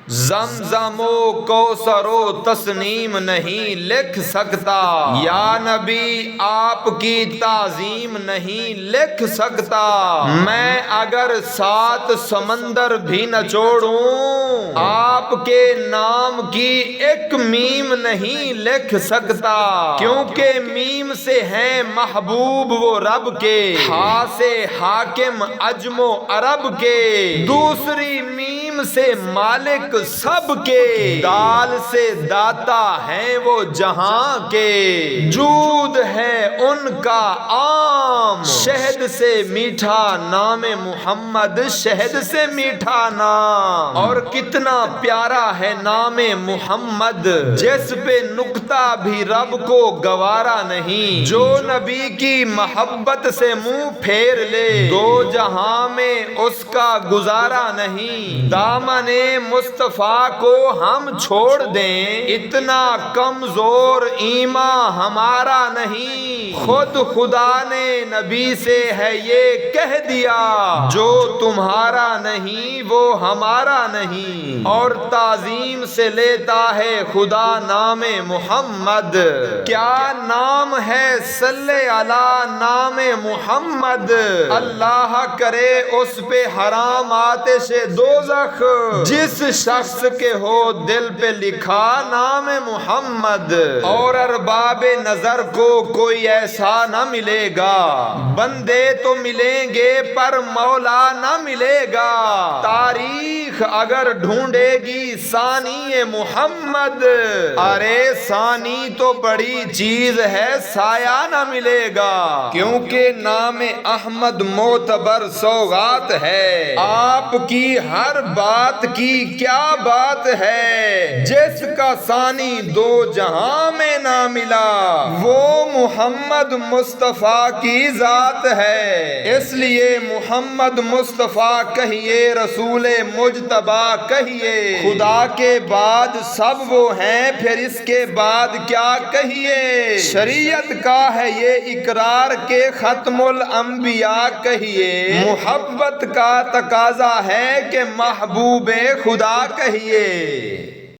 زمزم و کوثر و تسنیم نہیں لکھ سکتا، یا نبی آپ کی تعظیم نہیں لکھ سکتا۔ میں اگر 7 سمندر بھی نچوڑوں، آپ کے نام کی ایک میم نہیں لکھ سکتا، کیونکہ میم سے ہیں محبوب وہ رب کے، ہا سے حاکم عجم و عرب کے، دوسری میم سے مالک سب کے، دال سے داتا ہیں وہ جہاں کے، جود ہے ان کا عام، شہد سے میٹھا نام محمد، شہد سے میٹھا نام، اور کتنا پیارا ہے نام محمد، جس پہ نقطہ بھی رب کو گوارا نہیں، جو نبی کی محبت سے منہ پھیر لے، دو جہاں میں اس کا گزارا نہیں، دامن مصطفیٰ کو ہم چھوڑ دیں، اتنا کمزور ایمان ہمارا نہیں، خود خدا نے نبی سے ہے یہ کہہ دیا، جو تمہارا نہیں وہ ہمارا نہیں، اور تعظیم سے لیتا ہے خدا نام محمد، کیا نام ہے صلی علی نام محمد، اللہ کرے اس پہ حرام آتش دوزخ، جس شخص کے ہو دل پہ لکھا نام محمد، اور ارباب نظر کو کوئی ایسا نہ ملے گا، بندے تو ملیں گے پر مولا نہ ملے گا، تاریخ اگر ڈھونڈے گی ثانی محمد، ارے ثانی تو بڑی چیز ہے سایہ نہ ملے گا، کیونکہ نام احمد معتبر سوغات ہے، آپ کی ہر بات کی کیا بات ہے، جس کا ثانی دو جہاں میں نہ ملا، وہ محمد مصطفیٰ کی ذات ہے، اس لیے محمد مصطفیٰ کہیے، رسول مجتبی کہیے، خدا کے بعد سب وہ ہیں، پھر اس کے بعد کیا کہیے، شریعت کا ہے یہ اقرار کے ختم الانبیاء کہیے، محبت کا تقاضا ہے کہ محبوب خدا کہیے۔